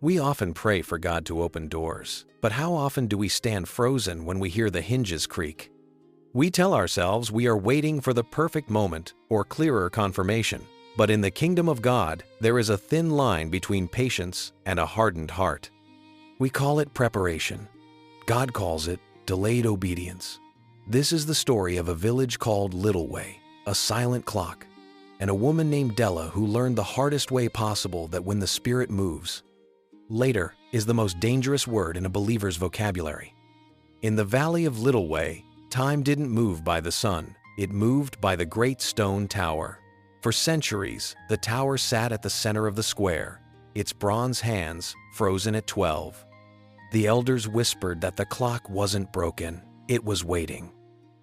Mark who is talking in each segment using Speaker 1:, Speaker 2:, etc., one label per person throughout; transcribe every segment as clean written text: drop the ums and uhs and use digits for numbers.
Speaker 1: We often pray for God to open doors, but how often do we stand frozen when we hear the hinges creak? We tell ourselves we are waiting for the perfect moment or clearer confirmation, but in the kingdom of God, there is a thin line between patience and a hardened heart. We call it preparation. God calls it delayed obedience. This is the story of a village called Littleway, a silent clock, and a woman named Della who learned the hardest way possible that when the Spirit moves, later is the most dangerous word in a believer's vocabulary. In the valley of Littleway, time didn't move by the sun, it moved by the great stone tower. For centuries, the tower sat at the center of the square, its bronze hands frozen at 12. The elders whispered that the clock wasn't broken, it was waiting.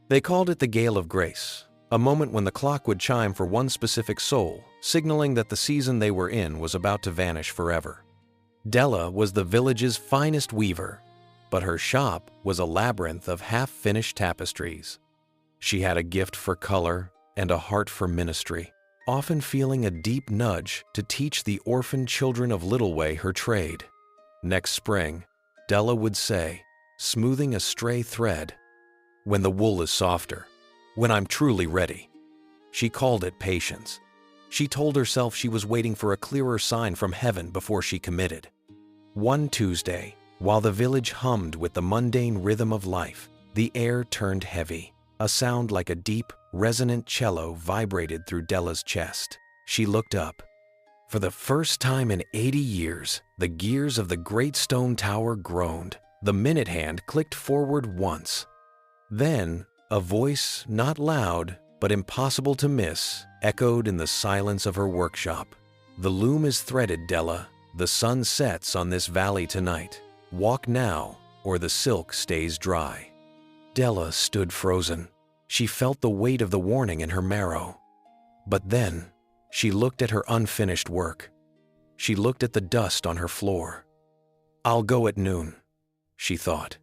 Speaker 1: They called it the Gale of Grace, a moment when the clock would chime for one specific soul, signaling that the season they were in was about to vanish forever. Della was the village's finest weaver, but her shop was a labyrinth of half-finished tapestries. She had a gift for color and a heart for ministry, often feeling a deep nudge to teach the orphan children of Littleway her trade. Next spring, Della would say, smoothing a stray thread, "When the wool is softer, when I'm truly ready." She called it patience. She told herself she was waiting for a clearer sign from heaven before she committed. One Tuesday, while the village hummed with the mundane rhythm of life, the air turned heavy. A sound like a deep, resonant cello vibrated through Della's chest. She looked up. For the first time in 80 years, the gears of the great stone tower groaned. The minute hand clicked forward once. Then, a voice not loud, but impossible to miss, echoed in the silence of her workshop. "The loom is threaded, Della. The sun sets on this valley tonight. Walk now, or the silk stays dry." Della stood frozen. She felt the weight of the warning in her marrow. But then, she looked at her unfinished work. She looked at the dust on her floor. "I'll go at noon," she thought.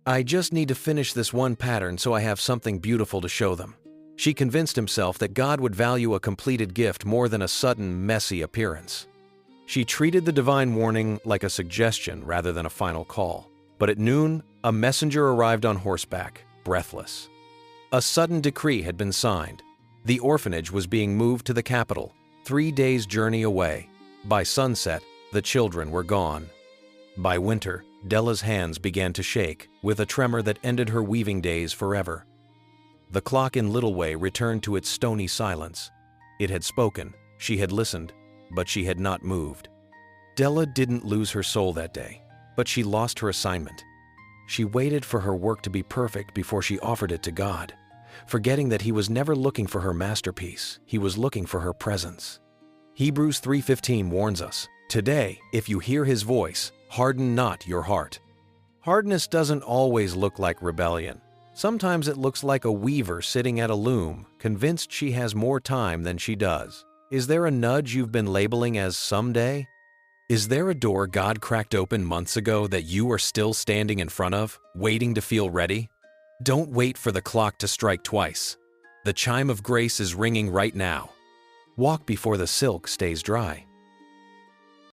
Speaker 1: "I just need to finish this one pattern so I have something beautiful to show them." She convinced herself that God would value a completed gift more than a sudden, messy appearance. She treated the divine warning like a suggestion rather than a final call. But at noon, a messenger arrived on horseback, breathless. A sudden decree had been signed. The orphanage was being moved to the capital, 3 days' journey away. By sunset, the children were gone. By winter, Della's hands began to shake, with a tremor that ended her weaving days forever. The clock in Littleway returned to its stony silence. It had spoken, she had listened, but she had not moved. Della didn't lose her soul that day, but she lost her assignment. She waited for her work to be perfect before she offered it to God, forgetting that He was never looking for her masterpiece, He was looking for her presence. Hebrews 3:15 warns us, "Today, if you hear His voice, harden not your heart." Hardness doesn't always look like rebellion. Sometimes it looks like a weaver sitting at a loom, convinced she has more time than she does. Is there a nudge you've been labeling as someday? Is there a door God cracked open months ago that you are still standing in front of, waiting to feel ready? Don't wait for the clock to strike twice. The chime of grace is ringing right now. Walk before the silk stays dry.